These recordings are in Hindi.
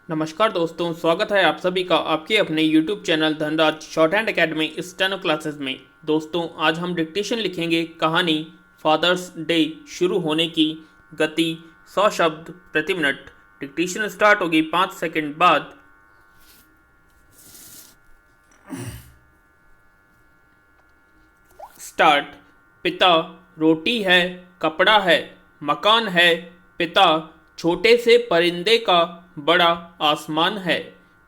नमस्कार दोस्तों, स्वागत है आप सभी का आपके अपने YouTube channel Dhanraj short hand academy steno classes में। दोस्तों, आज हम डिक्टेशन लिखेंगे कहानी फादर्स डे शुरू होने की गति 100 शब्द प्रति मिनट। डिक्टेशन स्टार्ट होगी 5 सेकंड बाद। स्टार्ट। पिता रोटी है, कपड़ा है, मकान है। पिता छोटे से परिंदे का बड़ा आसमान है।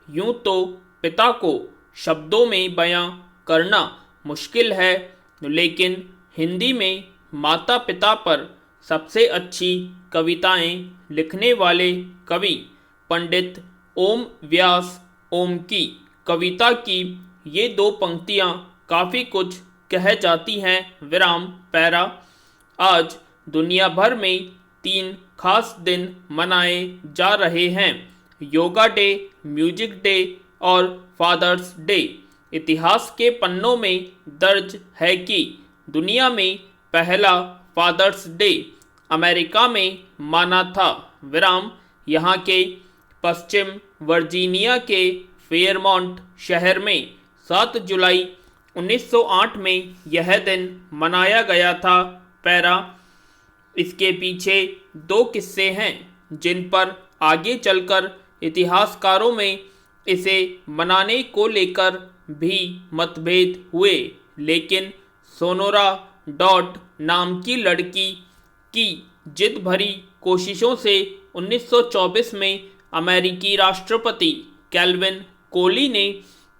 यूं तो पिता को शब्दों में बयां करना मुश्किल है, लेकिन हिंदी में माता पिता पर सबसे अच्छी कविताएं लिखने वाले कवि पंडित ओम व्यास ओम की कविता की ये दो पंक्तियां काफ़ी कुछ कह जाती हैं। विराम पैरा। आज दुनिया भर में 3 खास दिन मनाए जा रहे हैं, योगा डे, म्यूजिक डे और फादर्स डे। इतिहास के पन्नों में दर्ज है कि दुनिया में पहला फादर्स डे अमेरिका में माना था। विराम यहाँ के पश्चिम वर्जीनिया के फेयरमॉन्ट शहर में 7 जुलाई 1908 में यह दिन मनाया गया था। पैरा। इसके पीछे 2 किस्से हैं जिन पर आगे चलकर इतिहासकारों में इसे मनाने को लेकर भी मतभेद हुए, लेकिन सोनोरा डॉट नाम की लड़की की जिद भरी कोशिशों से 1924 में अमेरिकी राष्ट्रपति कैल्विन कोली ने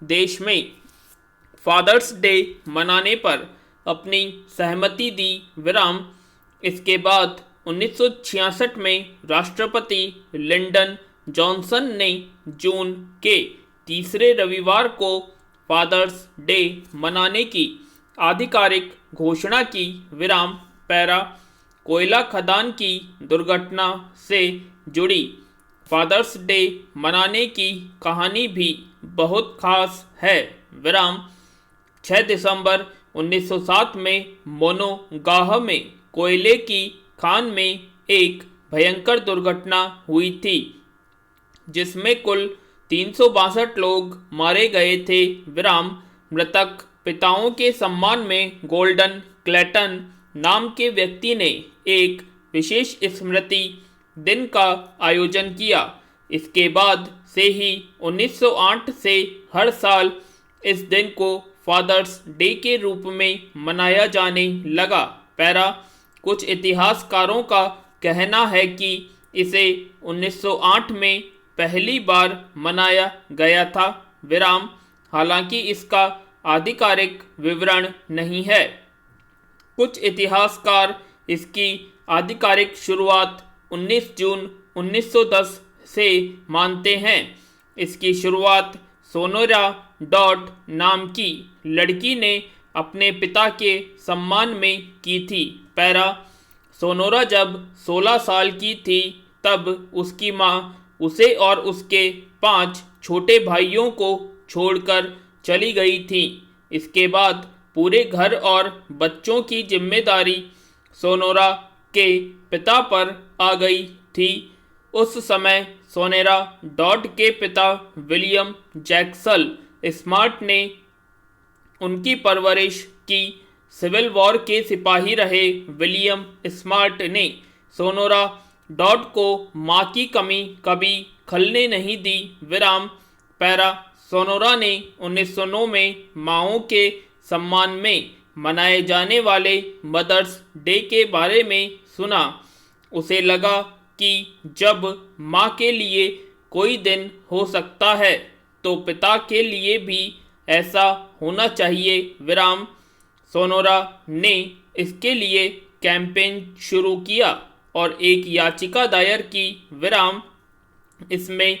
देश में फादर्स डे मनाने पर अपनी सहमति दी। विराम। इसके बाद 1966 में राष्ट्रपति लिंडन जॉनसन ने जून के तीसरे रविवार को फादर्स डे मनाने की आधिकारिक घोषणा की। विराम पैरा। कोयला खदान की दुर्घटना से जुड़ी फादर्स डे मनाने की कहानी भी बहुत खास है। विराम। 6 दिसंबर 1907 में मोनोगाह में कोयले की खान में एक भयंकर दुर्घटना हुई थी, जिसमें कुल 362 लोग मारे गए थे। विराम। मृतक पिताओं के सम्मान में गोल्डन क्लेटन नाम के व्यक्ति ने एक विशेष स्मृति दिन का आयोजन किया। इसके बाद से ही 1908 से हर साल इस दिन को फादर्स डे के रूप में मनाया जाने लगा। पैरा। कुछ इतिहासकारों का कहना है कि इसे 1908 में पहली बार मनाया गया था। विराम। हालांकि इसका आधिकारिक विवरण नहीं है। कुछ इतिहासकार इसकी आधिकारिक शुरुआत 19 जून 1910 से मानते हैं। इसकी शुरुआत सोनोरा डॉट नाम की लड़की ने अपने पिता के सम्मान में की थी। पैरा। सोनोरा जब 16 साल की थी तब उसकी माँ उसे और उसके 5 छोटे भाइयों को छोड़कर चली गई थी। इसके बाद पूरे घर और बच्चों की जिम्मेदारी सोनोरा के पिता पर आ गई थी। उस समय सोनेरा डॉट के पिता विलियम जैक्सल स्मार्ट ने उनकी परवरिश की। सिविल वॉर के सिपाही रहे विलियम स्मार्ट ने सोनोरा डॉट को मां की कमी कभी खलने नहीं दी। विराम पैरा। सोनोरा ने 1909 में माओं के सम्मान में मनाए जाने वाले मदर्स डे के बारे में सुना। उसे लगा कि जब मां के लिए कोई दिन हो सकता है तो पिता के लिए भी ऐसा होना चाहिए। विराम। सोनोरा ने इसके लिए कैंपेन शुरू किया और एक याचिका दायर की। विराम। इसमें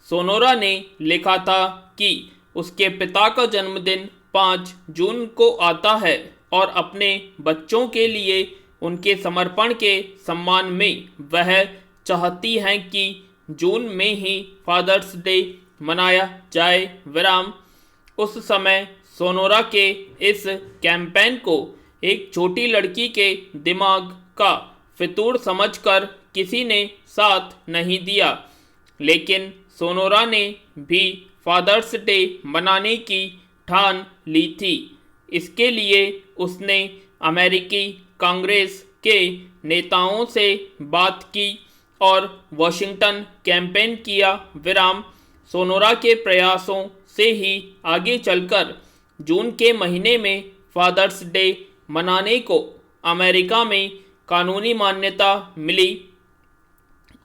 सोनोरा ने लिखा था कि उसके पिता का जन्मदिन 5 जून को आता है और अपने बच्चों के लिए उनके समर्पण के सम्मान में वह चाहती हैं कि जून में ही फादर्स डे मनाया जाए। विराम। उस समय सोनोरा के इस कैंपेन को एक छोटी लड़की के दिमाग का फितूर समझकर किसी ने साथ नहीं दिया। लेकिन सोनोरा ने भी फादर्स डे मनाने की ठान ली थी। इसके लिए उसने अमेरिकी कांग्रेस के नेताओं से बात की और वॉशिंगटन कैंपेन किया। विराम सोनोरा के प्रयासों से ही आगे चलकर जून के महीने में फादर्स डे मनाने को अमेरिका में कानूनी मान्यता मिली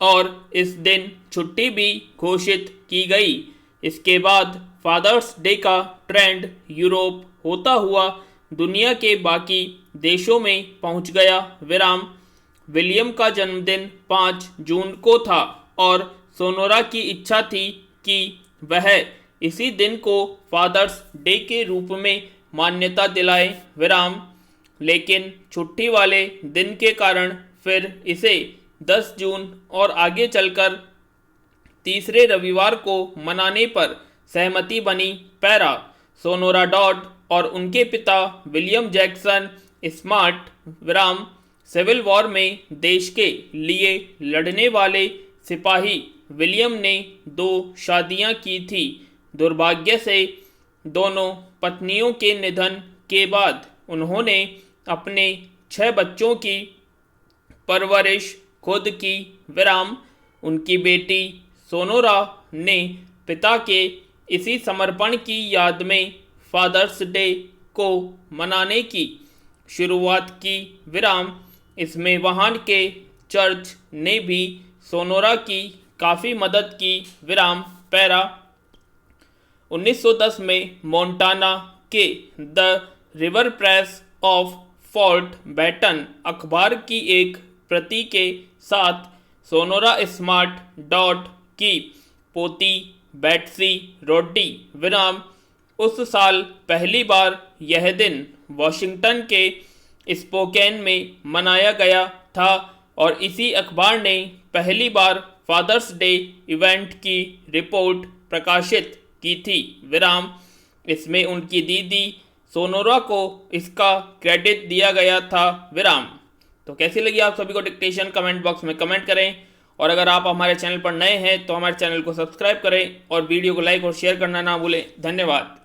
और इस दिन छुट्टी भी घोषित की गई। इसके बाद फादर्स डे का ट्रेंड यूरोप होता हुआ दुनिया के बाकी देशों में पहुंच गया। विराम विलियम का जन्मदिन 5 जून को था और सोनोरा की इच्छा थी कि वह इसी दिन को फादर्स डे के रूप में मान्यता दिलाए। विराम लेकिन छुट्टी वाले दिन के कारण फिर इसे 10 जून और आगे चलकर तीसरे रविवार को मनाने पर सहमति बनी। पैरा सोनोरा डॉड और उनके पिता विलियम जैक्सन स्मार्ट विराम सिविल वॉर में देश के लिए लड़ने वाले सिपाही विलियम ने 2 शादियां की थी। दुर्भाग्य से दोनों पत्नियों के निधन के बाद उन्होंने अपने 6 बच्चों की परवरिश खुद की। विराम उनकी बेटी सोनोरा ने पिता के इसी समर्पण की याद में फादर्स डे को मनाने की शुरुआत की। विराम इसमें वहाँ के चर्च ने भी सोनोरा की काफ़ी मदद की। विराम पैरा 1910 में मोंटाना के the river press of fort Benton अखबार की एक प्रति के साथ सोनोरा स्मार्ट डॉट की पोती बैट्सी रोड्डी। विराम उस साल पहली बार यह दिन वॉशिंगटन के स्पोकेन में मनाया गया था और इसी अखबार ने पहली बार फादर्स डे इवेंट की रिपोर्ट प्रकाशित की थी। विराम इसमें उनकी दीदी सोनोरा को इसका क्रेडिट दिया गया था। विराम तो कैसी लगी आप सभी को डिक्टेशन कमेंट बॉक्स में कमेंट करें और अगर आप हमारे चैनल पर नए हैं तो हमारे चैनल को सब्सक्राइब करें और वीडियो को लाइक और शेयर करना ना भूलें। धन्यवाद।